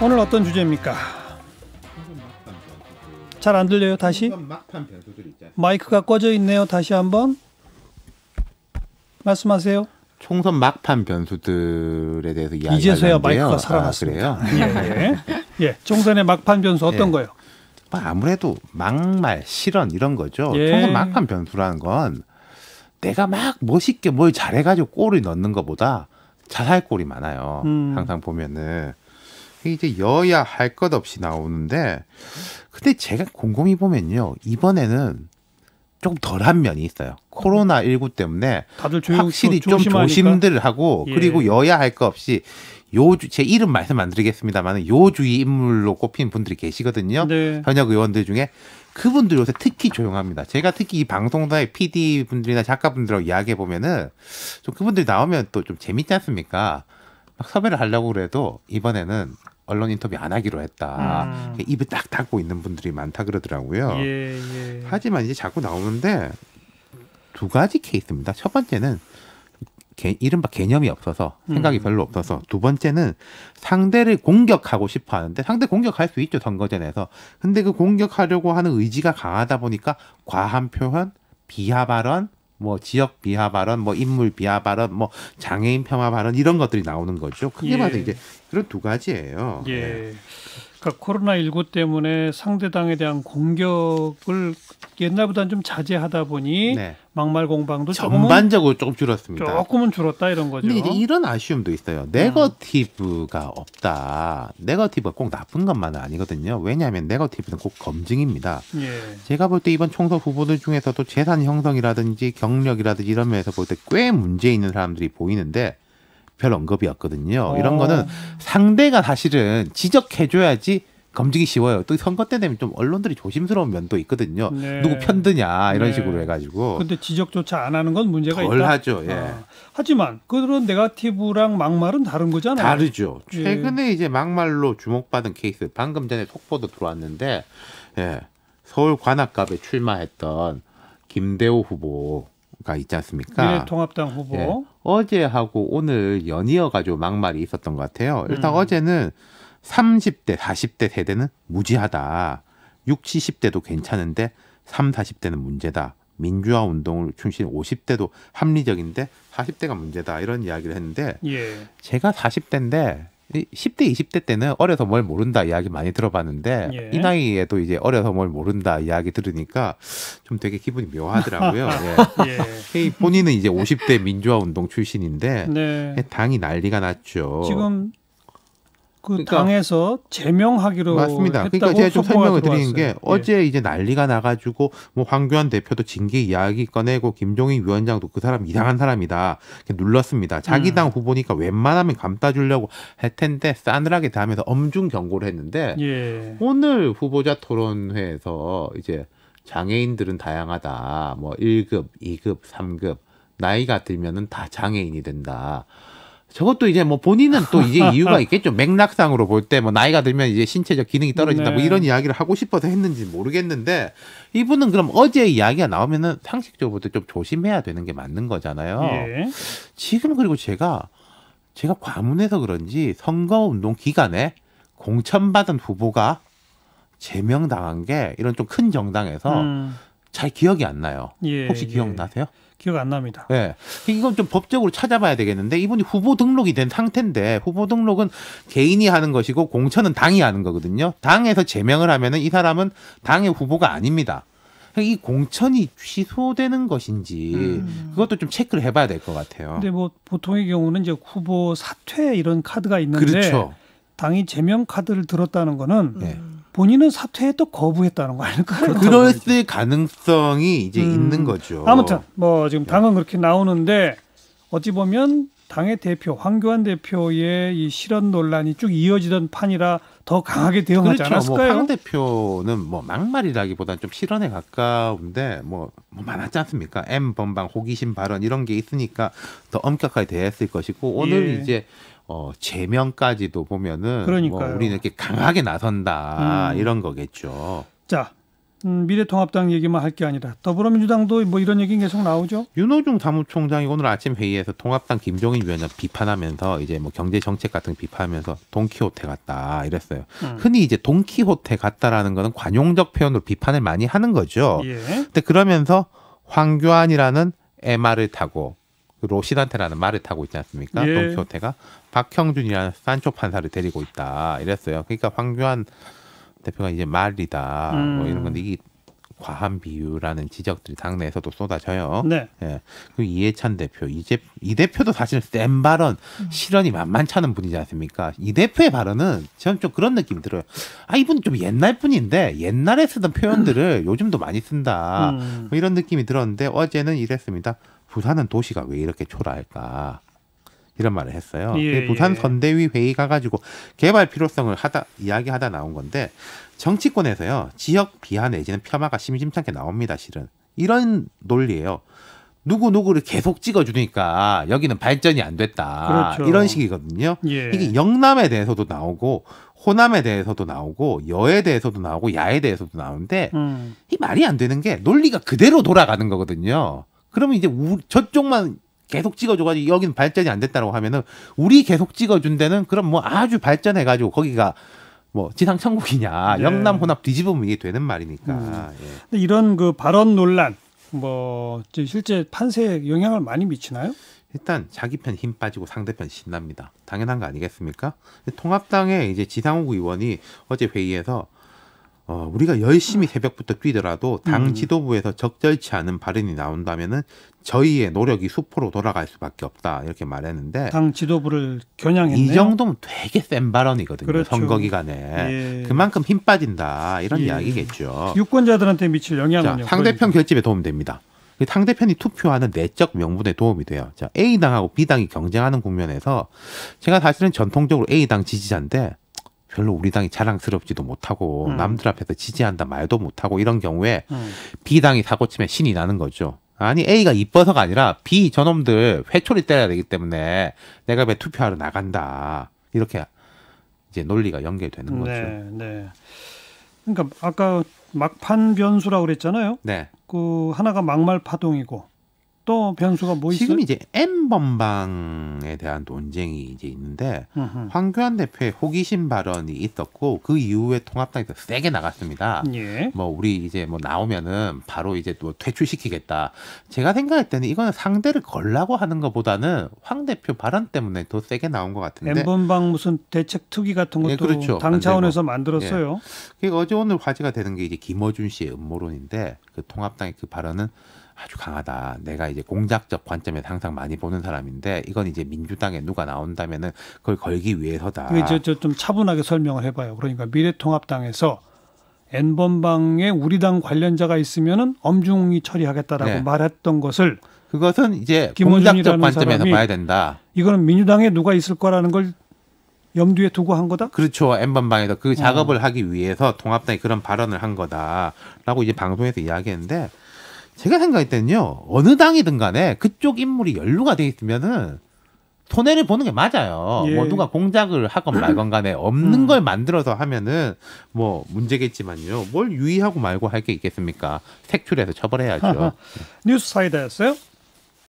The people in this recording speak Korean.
오늘 어떤 주제입니까? 잘 안 들려요. 다시? 마이크가 꺼져 있네요. 다시 한번 말씀하세요. 총선 막판 변수들에 대해서 이야기하는데요. 이제서야 마이크가 살아났습니다. 그래요? 예. 총선의 막판 변수 어떤 거요? 아무래도 막말, 실언 이런 거죠. 예. 총선 막판 변수라는 건 내가 막 멋있게 뭘 잘해가지고 골을 넣는 것보다 자살골이 많아요. 항상 보면은. 이제 여야 할 것 없이 나오는데, 근데 제가 곰곰이 보면요, 이번에는 조금 덜한 면이 있어요. 코로나19 때문에 다들 확실히 좀 조심하니까. 조심들 하고, 예. 그리고 여야 할 것 없이 제 이름 말씀 안 드리겠습니다만 요주의 인물로 꼽힌 분들이 계시거든요. 네. 현역 의원들 중에. 그분들 요새 특히 조용합니다. 제가 특히 이 방송사의 PD 분들이나 작가분들하고 이야기해 보면은 좀 그분들 나오면 또 좀 재밌지 않습니까? 막 섭외를 하려고 그래도 이번에는 언론 인터뷰 안 하기로 했다. 입을 딱 닫고 있는 분들이 많다 그러더라고요. 예. 하지만 이제 자꾸 나오는데 두 가지 케이스입니다. 첫 번째는 이른바 개념이 없어서 생각이 별로 없어서, 두 번째는 상대를 공격하고 싶어 하는데 상대 공격할 수 있죠, 선거전에서. 근데 그 공격하려고 하는 의지가 강하다 보니까 과한 표현, 비하 발언, 뭐 지역 비하 발언, 뭐 인물 비하 발언, 뭐 장애인 폄하 발언 이런 것들이 나오는 거죠. 크게 봐도 이제 그런 두 가지예요. 예. 그러니까 코로나19 때문에 상대당에 대한 공격을 옛날보다는 좀 자제하다 보니 네. 막말 공방도 전반적으로 조금 줄었습니다. 조금은 줄었다 이런 거죠. 근데 이제 이런 아쉬움도 있어요. 네거티브가 없다. 네거티브가 꼭 나쁜 것만은 아니거든요. 왜냐하면 네거티브는 꼭 검증입니다. 예. 제가 볼 때 이번 총선 후보들 중에서도 재산 형성이라든지 경력이라든지 이런 면에서 볼 때 꽤 문제 있는 사람들이 보이는데 별 언급이 없거든요. 이런 거는 상대가 사실은 지적해줘야지 검증이 쉬워요. 또 선거 때 되면 좀 언론들이 조심스러운 면도 있거든요. 네. 누구 편드냐 이런 네. 식으로 해가지고. 근데 지적조차 안 하는 건 문제가 덜 있다. 하죠. 예. 하지만 그런 네거티브랑 막말은 다른 거잖아요. 다르죠. 예. 최근에 이제 막말로 주목받은 케이스, 방금 전에 속보도 들어왔는데, 예, 서울 관악갑에 출마했던 김대호 후보가 있지 않습니까? 미래통합당 후보. 예, 어제하고 오늘 연이어가지고 막말이 있었던 것 같아요. 일단 어제는 30대, 40대 세대는 무지하다. 60, 70대도 괜찮은데 30, 40대는 문제다. 민주화 운동을 중심 50대도 합리적인데 40대가 문제다. 이런 이야기를 했는데, 예. 제가 40대인데 10대, 20대 때는 어려서 뭘 모른다 이야기 많이 들어봤는데, 예. 이 나이에도 이제 어려서 뭘 모른다 이야기 들으니까 좀 되게 기분이 묘하더라고요. 예. 본인은 이제 50대 민주화 운동 출신인데 네. 당이 난리가 났죠. 지금 그 그러니까 당에서 제명하기로 맞습니다. 했다고 그러니까 제가 좀 속보가 설명을 드리는 들어왔어요. 게, 어제 이제 난리가 나가지고 뭐 황교안 대표도 징계 이야기 꺼내고 김종인 위원장도 그 사람 이상한 사람이다 이렇게 눌렀습니다. 자기 당 후보니까 웬만하면 감따주려고 할 텐데 싸늘하게 대하면서 엄중 경고를 했는데, 예. 오늘 후보자 토론회에서 이제 장애인들은 다양하다. 뭐 1급, 2급, 3급 나이가 들면은 다 장애인이 된다. 저것도 이제 뭐 본인은 또 이제 이유가 있겠죠. 맥락상으로 볼 때 뭐 나이가 들면 이제 신체적 기능이 떨어진다. 네. 뭐 이런 이야기를 하고 싶어서 했는지 모르겠는데, 이분은 그럼 어제 이야기가 나오면은 상식적으로 좀 조심해야 되는 게 맞는 거잖아요. 예. 지금 그리고 제가 과문해서 그런지 선거운동 기간에 공천받은 후보가 제명당한 게 이런 좀 큰 정당에서 잘 기억이 안 나요. 예, 혹시 기억나세요? 기억 안 납니다. 네. 이건 좀 법적으로 찾아봐야 되겠는데, 이분이 후보 등록이 된 상태인데, 후보 등록은 개인이 하는 것이고 공천은 당이 하는 거거든요. 당에서 제명을 하면은 이 사람은 당의 후보가 아닙니다. 이 공천이 취소되는 것인지 그것도 좀 체크를 해봐야 될 것 같아요. 근데 뭐 보통의 경우는 이제 후보 사퇴 이런 카드가 있는데, 그렇죠. 당이 제명 카드를 들었다는 거는 네. 본인은 사퇴에 또 거부했다는 거 아닐까요? 그럴 가능성이 이제 있는 거죠. 아무튼 뭐 지금 당은 그렇게 나오는데, 어찌 보면 당의 대표 황교안 대표의 이 실언 논란이 쭉 이어지던 판이라 더 강하게 대응하지 그렇죠. 않았을까요? 황 대표는 뭐 막말이라기보다는 좀 실언에 가까운데 뭐 많았지 않습니까? M번방 호기심 발언 이런 게 있으니까 더 엄격하게 대했을 것이고, 오늘 이제 제명까지도 보면은 뭐 우리는 이렇게 강하게 나선다 이런 거겠죠. 자, 미래통합당 얘기만 할 게 아니라 더불어민주당도 뭐 이런 얘기 계속 나오죠. 윤호중 사무총장이 오늘 아침 회의에서 통합당 김종인 위원장 비판하면서 이제 뭐 경제 정책 같은 거 비판하면서 돈키호테 같다 이랬어요. 흔히 이제 돈키호테 같다라는 거는 관용적 표현으로 비판을 많이 하는 거죠. 예. 근데 그러면서 황교안이라는 MR을 타고 로시단테라는 말을 타고 있지 않습니까? 예. 돈키호테가 박형준이라는 산초 판사를 데리고 있다 이랬어요. 그러니까 황교안 대표가 이제 말이다 뭐 이런 건데 이게 과한 비유라는 지적들이 당내에서도 쏟아져요. 네. 예. 그리고 이해찬 대표, 이 대표도 사실 센 발언, 실언이 만만찮은 분이지 않습니까? 이 대표의 발언은 저는 좀 그런 느낌이 들어요. 아 이분 좀 옛날 분인데 옛날에 쓰던 표현들을 요즘도 많이 쓴다. 뭐 이런 느낌이 들었는데 어제는 이랬습니다. 부산은 도시가 왜 이렇게 초라할까? 이런 말을 했어요. 예, 부산 예. 선대위 회의 가가지고 개발 필요성을 이야기하다 나온 건데 정치권에서요 지역 비하 내지는 폄하가 심심찮게 나옵니다. 실은 이런 논리예요. 누구를 계속 찍어주니까 여기는 발전이 안 됐다. 그렇죠. 이런 식이거든요. 예. 이게 영남에 대해서도 나오고 호남에 대해서도 나오고 여에 대해서도 나오고 야에 대해서도 나오는데 이 말이 안 되는 게 논리가 그대로 돌아가는 거거든요. 그러면 이제 저쪽만 계속 찍어줘가지고 여기는 발전이 안 됐다고 하면은 우리 계속 찍어준 데는 그럼 뭐 아주 발전해가지고 거기가 뭐 지상 천국이냐 네. 영남 혼합 뒤집으면 이게 되는 말이니까. 예. 근데 이런 그 발언 논란 뭐 실제 판세에 영향을 많이 미치나요? 일단 자기 편 힘 빠지고 상대편 신납니다. 당연한 거 아니겠습니까? 통합당의 이제 지상욱 의원이 어제 회의에서 우리가 열심히 새벽부터 뛰더라도 당 지도부에서 적절치 않은 발언이 나온다면은 저희의 노력이 수포로 돌아갈 수밖에 없다 이렇게 말했는데 당 지도부를 겨냥했네요. 이 정도면 되게 센 발언이거든요. 그렇죠. 선거 기간에 예. 그만큼 힘 빠진다 이런 예. 이야기겠죠. 유권자들한테 미칠 영향은요? 자, 상대편 결집에 도움이 됩니다. 상대편이 투표하는 내적 명분에 도움이 돼요. 자, A당하고 B당이 경쟁하는 국면에서 제가 사실은 전통적으로 A당 지지자인데 별로 우리 당이 자랑스럽지도 못하고 남들 앞에서 지지한다 말도 못하고 이런 경우에 B당이 사고치면 신이 나는 거죠. 아니 A가 이뻐서가 아니라 B 저놈들 회초리 때려야 되기 때문에 내가 왜 투표하러 나간다. 이렇게 이제 논리가 연결되는 거죠. 네, 네. 그러니까 아까 막판 변수라고 그랬잖아요. 네. 그 하나가 막말 파동이고 또 변수가 뭐 있어요? 지금 이제 N번방에 대한 논쟁이 이제 있는데 황교안 대표의 호기심 발언이 있었고 그 이후에 통합당에서 세게 나갔습니다. 예. 뭐 우리 이제 뭐 나오면은 바로 이제 또 퇴출시키겠다. 제가 생각할 때는 이거는 상대를 걸라고 하는 것보다는 황 대표 발언 때문에 더 세게 나온 것 같은데. N번방 무슨 대책 특위 같은 것도 예, 그렇죠. 당 차원에서 만들었어요. 예. 어제 오늘 화제가 되는 게 이제 김어준 씨의 음모론인데 그 통합당의 그 발언은 아주 강하다. 내가 이제 공작적 관점에서 항상 많이 보는 사람인데 이건 이제 민주당에 누가 나온다면은 그걸 걸기 위해서다. 좀 차분하게 설명을 해봐요. 그러니까 미래통합당에서 N번방에 우리 당 관련자가 있으면은 엄중히 처리하겠다라고 네. 말했던 것을 그것은 이제 김어준이라는 공작적 관점에서 사람이 봐야 된다. 이거는 민주당에 누가 있을 거라는 걸 염두에 두고 한 거다? 그렇죠. N번방에서 그 작업을 하기 위해서 통합당이 그런 발언을 한 거다라고 이제 방송에서 이야기했는데 제가 생각할 때는요. 어느 당이든 간에 그쪽 인물이 연루가 돼 있으면은 손해를 보는 게 맞아요. 예. 뭐 누가 공작을 하건 말건 간에 없는 걸 만들어서 하면은 뭐 문제겠지만요. 뭘 유의하고 말고 할 게 있겠습니까? 색출해서 처벌해야죠. 뉴스 사이다였어요?